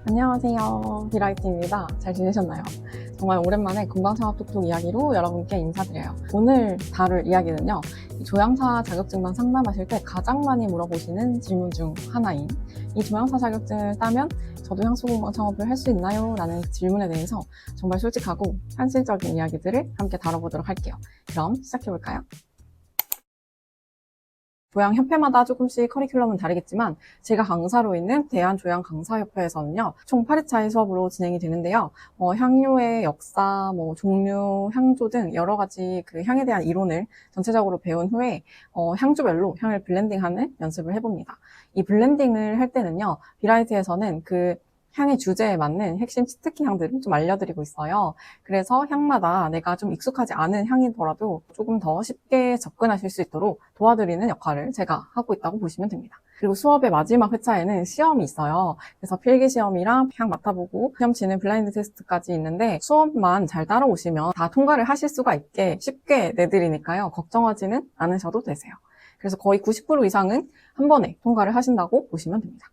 안녕하세요. 비라이트입니다. 잘 지내셨나요? 정말 오랜만에 금방창업 톡톡 이야기로 여러분께 인사드려요. 오늘 다룰 이야기는요. 조향사 자격증만 상담하실 때 가장 많이 물어보시는 질문 중 하나인 이 조향사 자격증을 따면 저도 향수 공방 창업을 할 수 있나요? 라는 질문에 대해서 정말 솔직하고 현실적인 이야기들을 함께 다뤄보도록 할게요. 그럼 시작해볼까요? 조향협회마다 조금씩 커리큘럼은 다르겠지만 제가 강사로 있는 대한조향강사협회에서는요 총 8회차의 수업으로 진행이 되는데요. 향료의 역사, 종류, 향조 등 여러 가지 그 향에 대한 이론을 전체적으로 배운 후에 향주별로 향을 블렌딩하는 연습을 해봅니다. 이 블렌딩을 할 때는요 비라이트에서는 그 향의 주제에 맞는 핵심 치트키 향들을 좀 알려드리고 있어요. 그래서 향마다 내가 좀 익숙하지 않은 향이더라도 조금 더 쉽게 접근하실 수 있도록 도와드리는 역할을 제가 하고 있다고 보시면 됩니다. 그리고 수업의 마지막 회차에는 시험이 있어요. 그래서 필기시험이랑 향 맡아보고 시험 치는 블라인드 테스트까지 있는데 수업만 잘 따라오시면 다 통과를 하실 수가 있게 쉽게 내드리니까요. 걱정하지는 않으셔도 되세요. 그래서 거의 90% 이상은 한 번에 통과를 하신다고 보시면 됩니다.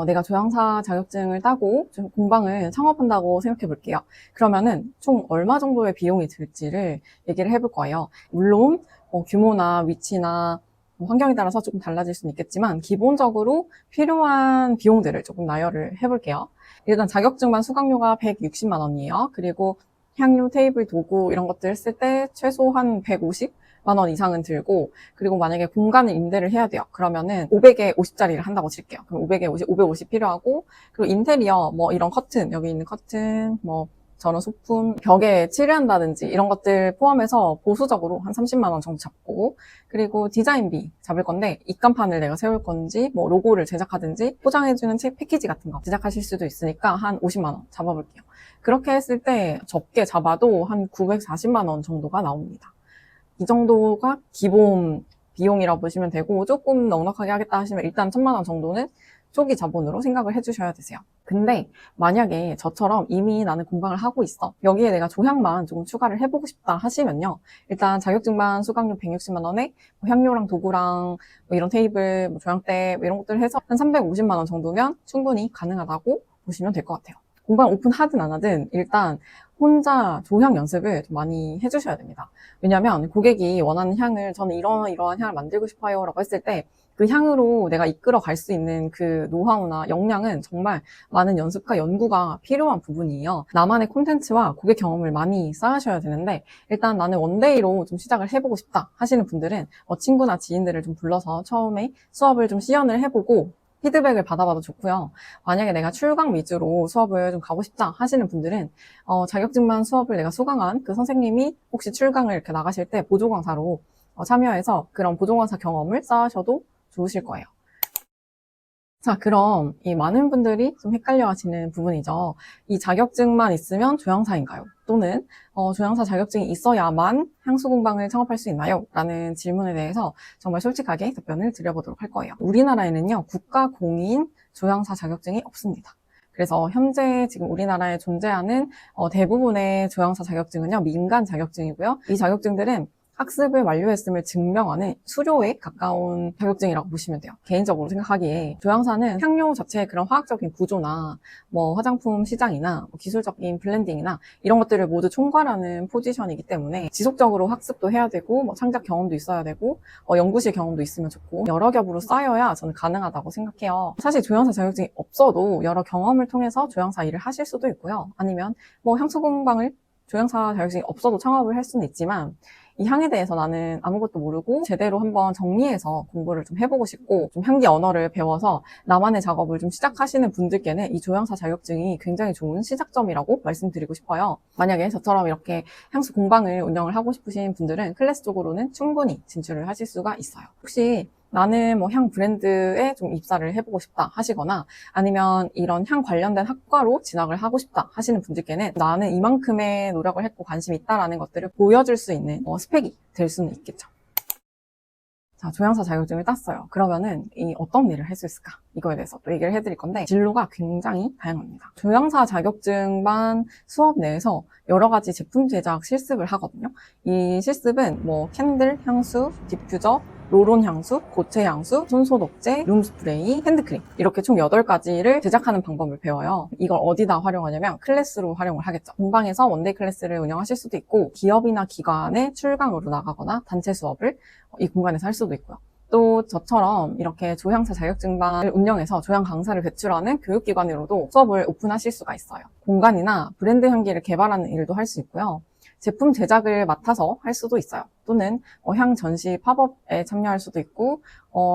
내가 조향사 자격증을 따고 좀 공방을 창업한다고 생각해 볼게요. 그러면은 총 얼마 정도의 비용이 들지를 얘기를 해볼 거예요. 물론 규모나 위치나 환경에 따라서 조금 달라질 수는 있겠지만 기본적으로 필요한 비용들을 조금 나열을 해볼게요. 일단 자격증만 수강료가 160만 원이에요. 그리고 향료, 테이블, 도구 이런 것들 쓸 때 최소한 150만 원 이상은 들고, 그리고 만약에 공간을 임대를 해야 돼요. 그러면은 500에 50짜리를 한다고 칠게요. 그럼 500에 50, 550 필요하고, 그리고 인테리어, 이런 커튼, 여기 있는 커튼, 저런 소품, 벽에 칠해한다든지 이런 것들 포함해서 보수적으로 한 30만 원 정도 잡고, 그리고 디자인비 잡을 건데 입간판을 내가 세울 건지 로고를 제작하든지 포장해주는 책 패키지 같은 거 제작하실 수도 있으니까 한 50만 원 잡아볼게요. 그렇게 했을 때 적게 잡아도 한 940만 원 정도가 나옵니다. 이 정도가 기본 비용이라고 보시면 되고, 조금 넉넉하게 하겠다 하시면 일단 1,000만 원 정도는 초기 자본으로 생각을 해주셔야 되세요. 근데 만약에 저처럼 이미 나는 공방을 하고 있어, 여기에 내가 조향만 조금 추가를 해보고 싶다 하시면요, 일단 자격증만 수강료 160만 원에 향료랑 도구랑 이런 테이블, 조향대 이런 것들 해서 한 350만 원 정도면 충분히 가능하다고 보시면 될 것 같아요. 공방 오픈하든 안 하든 일단 혼자 조향 연습을 좀 많이 해주셔야 됩니다. 왜냐면 고객이 원하는 향을, 저는 이러한 향을 만들고 싶어요 라고 했을 때 그 향으로 내가 이끌어 갈 수 있는 그 노하우나 역량은 정말 많은 연습과 연구가 필요한 부분이에요. 나만의 콘텐츠와 고객 경험을 많이 쌓으셔야 되는데, 일단 나는 원데이로 좀 시작을 해보고 싶다 하시는 분들은 친구나 지인들을 좀 불러서 처음에 수업을 좀 시연을 해보고 피드백을 받아봐도 좋고요. 만약에 내가 출강 위주로 수업을 좀 가고 싶다 하시는 분들은 자격증만 수업을 내가 수강한 그 선생님이 혹시 출강을 이렇게 나가실 때 보조 강사로 참여해서 그런 보조 강사 경험을 쌓으셔도 좋으실 거예요. 자, 그럼 이 많은 분들이 좀 헷갈려 하시는 부분이죠. 이 자격증만 있으면 조향사인가요? 또는 조향사 자격증이 있어야만 향수 공방을 창업할 수 있나요? 라는 질문에 대해서 정말 솔직하게 답변을 드려보도록 할 거예요. 우리나라에는요, 국가 공인 조향사 자격증이 없습니다. 그래서 현재 지금 우리나라에 존재하는 대부분의 조향사 자격증은요, 민간 자격증이고요. 이 자격증들은 학습을 완료했음을 증명하는 수료에 가까운 자격증이라고 보시면 돼요. 개인적으로 생각하기에 조향사는 향료 자체의 그런 화학적인 구조나 화장품 시장이나 기술적인 블렌딩이나 이런 것들을 모두 총괄하는 포지션이기 때문에 지속적으로 학습도 해야 되고 창작 경험도 있어야 되고 연구실 경험도 있으면 좋고 여러 겹으로 쌓여야 저는 가능하다고 생각해요. 사실 조향사 자격증이 없어도 여러 경험을 통해서 조향사 일을 하실 수도 있고요. 아니면 향수 공방을 조향사 자격증이 없어도 창업을 할 수는 있지만, 이 향에 대해서 나는 아무것도 모르고 제대로 한번 정리해서 공부를 좀 해보고 싶고 좀 향기 언어를 배워서 나만의 작업을 좀 시작하시는 분들께는 이 조향사 자격증이 굉장히 좋은 시작점이라고 말씀드리고 싶어요. 만약에 저처럼 이렇게 향수 공방을 운영을 하고 싶으신 분들은 클래스 쪽으로는 충분히 진출을 하실 수가 있어요. 혹시 나는 향 브랜드에 좀 입사를 해보고 싶다 하시거나, 아니면 이런 향 관련된 학과로 진학을 하고 싶다 하시는 분들께는 나는 이만큼의 노력을 했고 관심이 있다라는 것들을 보여줄 수 있는 스펙이 될 수는 있겠죠. 자, 조향사 자격증을 땄어요. 그러면은 어떤 일을 할 수 있을까? 이거에 대해서 또 얘기를 해드릴 건데, 진로가 굉장히 다양합니다. 조향사 자격증반 수업 내에서 여러 가지 제품 제작 실습을 하거든요. 이 실습은 캔들, 향수, 디퓨저, 롤온 향수, 고체 향수, 손소독제, 룸스프레이, 핸드크림 이렇게 총 8가지를 제작하는 방법을 배워요. 이걸 어디다 활용하냐면 클래스로 활용을 하겠죠. 공방에서 원데이 클래스를 운영하실 수도 있고 기업이나 기관의 출강으로 나가거나 단체 수업을 이 공간에서 할 수도 있고요. 또 저처럼 이렇게 조향사 자격증반을 운영해서 조향 강사를 배출하는 교육기관으로도 수업을 오픈하실 수가 있어요. 공간이나 브랜드 향기를 개발하는 일도 할 수 있고요. 제품 제작을 맡아서 할 수도 있어요. 또는 향 전시 팝업에 참여할 수도 있고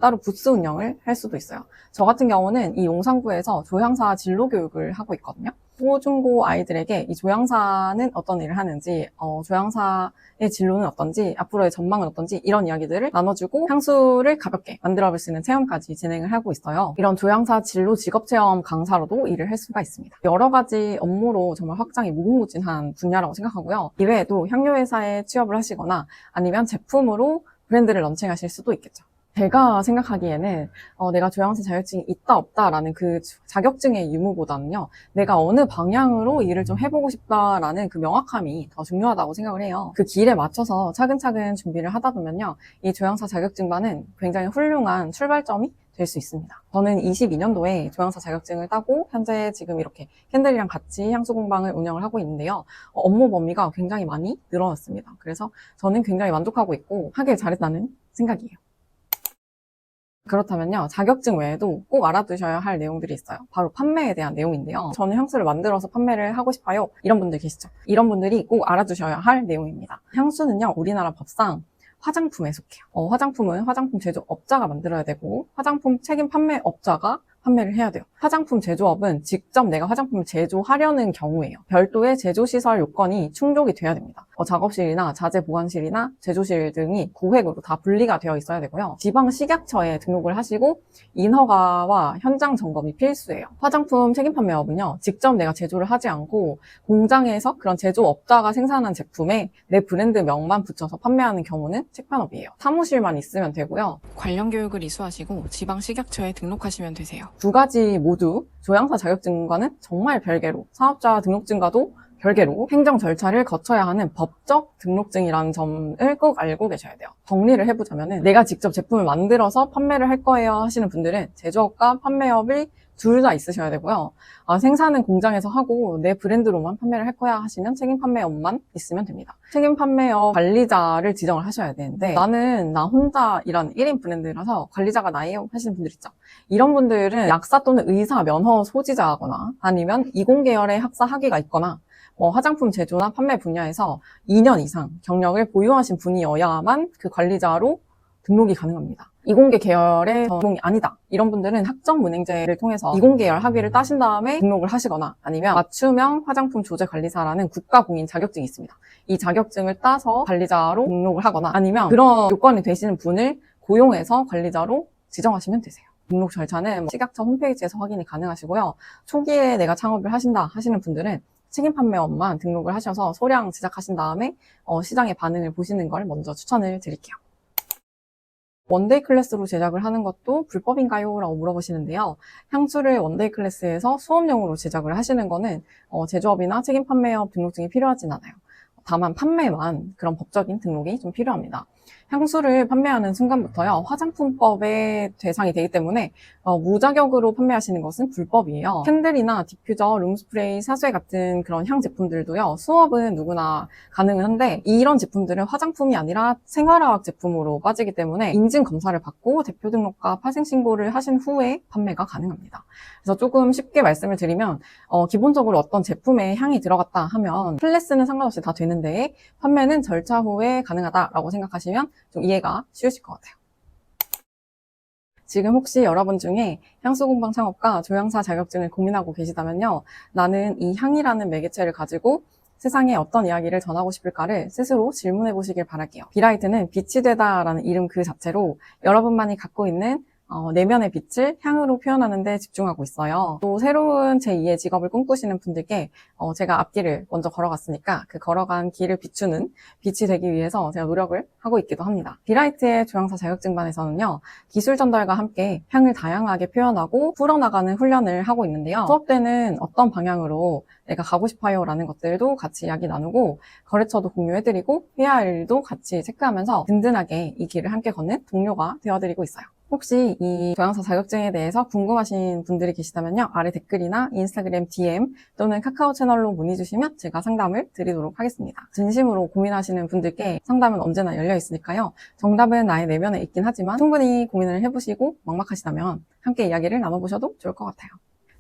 따로 부스 운영을 할 수도 있어요. 저 같은 경우는 이 용산구에서 조향사 진로 교육을 하고 있거든요. 초중고 아이들에게 이 조향사는 어떤 일을 하는지, 조향사의 진로는 어떤지, 앞으로의 전망은 어떤지 이런 이야기들을 나눠주고 향수를 가볍게 만들어볼 수 있는 체험까지 진행을 하고 있어요. 이런 조향사 진로 직업체험 강사로도 일을 할 수가 있습니다. 여러 가지 업무로 정말 확장이 무궁무진한 분야라고 생각하고요. 이외에도 향료회사에 취업을 하시거나 아니면 제품으로 브랜드를 런칭하실 수도 있겠죠. 제가 생각하기에는 내가 조향사 자격증이 있다 없다라는 그 자격증의 유무보다는요, 내가 어느 방향으로 일을 좀 해보고 싶다라는 그 명확함이 더 중요하다고 생각을 해요. 그 길에 맞춰서 차근차근 준비를 하다 보면요, 이 조향사 자격증반은 굉장히 훌륭한 출발점이 될 수 있습니다. 저는 22년도에 조향사 자격증을 따고 현재 지금 이렇게 캔들이랑 같이 향수 공방을 운영을 하고 있는데요. 업무 범위가 굉장히 많이 늘어났습니다. 그래서 저는 굉장히 만족하고 있고 하길 잘했다는 생각이에요. 그렇다면요, 자격증 외에도 꼭 알아두셔야 할 내용들이 있어요. 바로 판매에 대한 내용인데요. 저는 향수를 만들어서 판매를 하고 싶어요. 이런 분들 계시죠? 이런 분들이 꼭 알아두셔야 할 내용입니다. 향수는요, 우리나라 법상 화장품에 속해요. 화장품은 화장품 제조업자가 만들어야 되고 화장품 책임 판매업자가 판매를 해야 돼요. 화장품 제조업은 직접 내가 화장품을 제조하려는 경우에요. 별도의 제조시설 요건이 충족이 돼야 됩니다. 작업실이나 자재 보관실이나 제조실 등이 구획으로 다 분리가 되어 있어야 되고요. 지방식약처에 등록을 하시고 인허가와 현장 점검이 필수예요. 화장품 책임 판매업은요, 직접 내가 제조를 하지 않고 공장에서 그런 제조업자가 생산한 제품에 내 브랜드 명만 붙여서 판매하는 경우는 책판업이에요. 사무실만 있으면 되고요. 관련 교육을 이수하시고 지방식약처에 등록하시면 되세요. 두 가지 모두 조향사 자격증과는 정말 별개로, 사업자 등록증과도 별개로 행정 절차를 거쳐야 하는 법적 등록증이라는 점을 꼭 알고 계셔야 돼요. 정리를 해보자면 내가 직접 제품을 만들어서 판매를 할 거예요 하시는 분들은 제조업과 판매업이 둘 다 있으셔야 되고요. 생산은 공장에서 하고 내 브랜드로만 판매를 할 거야 하시면 책임 판매업만 있으면 됩니다. 책임 판매업 관리자를 지정을 하셔야 되는데 나는 나 혼자 이런 1인 브랜드라서 관리자가 나예요 하시는 분들 있죠. 이런 분들은 약사 또는 의사 면허 소지자거나 아니면 이공계열의 학사 학위가 있거나 화장품 제조나 판매 분야에서 2년 이상 경력을 보유하신 분이어야만 그 관리자로 등록이 가능합니다. 이공계 계열의 전공이 아니다. 이런 분들은 학점문행제를 통해서 이공계열 학위를 따신 다음에 등록을 하시거나 아니면 맞춤형 화장품 조제관리사라는 국가공인 자격증이 있습니다. 이 자격증을 따서 관리자로 등록을 하거나 아니면 그런 요건이 되시는 분을 고용해서 관리자로 지정하시면 되세요. 등록 절차는 식약처 홈페이지에서 확인이 가능하시고요. 초기에 내가 창업을 하신다 하시는 분들은 책임 판매업만 등록을 하셔서 소량 제작하신 다음에 시장의 반응을 보시는 걸 먼저 추천을 드릴게요. 원데이 클래스로 제작을 하는 것도 불법인가요? 라고 물어보시는데요. 향수를 원데이 클래스에서 수업용으로 제작을 하시는 거는 제조업이나 책임 판매업 등록증이 필요하진 않아요. 다만 판매만 그런 법적인 등록이 좀 필요합니다. 향수를 판매하는 순간부터요, 화장품법의 대상이 되기 때문에 무자격으로 판매하시는 것은 불법이에요. 캔들이나 디퓨저, 룸스프레이, 사수에 같은 그런 향 제품들도요, 수업은 누구나 가능은 한데 이런 제품들은 화장품이 아니라 생활화학 제품으로 빠지기 때문에 인증 검사를 받고 대표 등록과 파생 신고를 하신 후에 판매가 가능합니다. 그래서 조금 쉽게 말씀을 드리면 기본적으로 어떤 제품에 향이 들어갔다 하면 클래스는 상관없이 다 되는데 판매는 절차 후에 가능하다라고 생각하시면 좀 이해가 쉬우실 것 같아요. 지금 혹시 여러분 중에 향수공방 창업과 조향사 자격증을 고민하고 계시다면요, 나는 이 향이라는 매개체를 가지고 세상에 어떤 이야기를 전하고 싶을까를 스스로 질문해 보시길 바랄게요. 비라이트는 빛이 되다라는 이름 그 자체로 여러분만이 갖고 있는 내면의 빛을 향으로 표현하는 데 집중하고 있어요. 또 새로운 제2의 직업을 꿈꾸시는 분들께 제가 앞길을 먼저 걸어갔으니까 그 걸어간 길을 비추는 빛이 되기 위해서 제가 노력을 하고 있기도 합니다. 비라이트의 조향사 자격증반에서는요, 기술 전달과 함께 향을 다양하게 표현하고 풀어나가는 훈련을 하고 있는데요. 수업 때는 어떤 방향으로 내가 가고 싶어요 라는 것들도 같이 이야기 나누고 거래처도 공유해드리고 해야 할 일도 같이 체크하면서 든든하게 이 길을 함께 걷는 동료가 되어드리고 있어요. 혹시 이 조향사 자격증에 대해서 궁금하신 분들이 계시다면요, 아래 댓글이나 인스타그램 DM 또는 카카오 채널로 문의 주시면 제가 상담을 드리도록 하겠습니다. 진심으로 고민하시는 분들께 상담은 언제나 열려 있으니까요. 정답은 나의 내면에 있긴 하지만 충분히 고민을 해보시고 막막하시다면 함께 이야기를 나눠보셔도 좋을 것 같아요.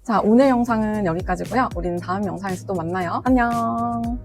자, 오늘 영상은 여기까지고요. 우리는 다음 영상에서 또 만나요. 안녕.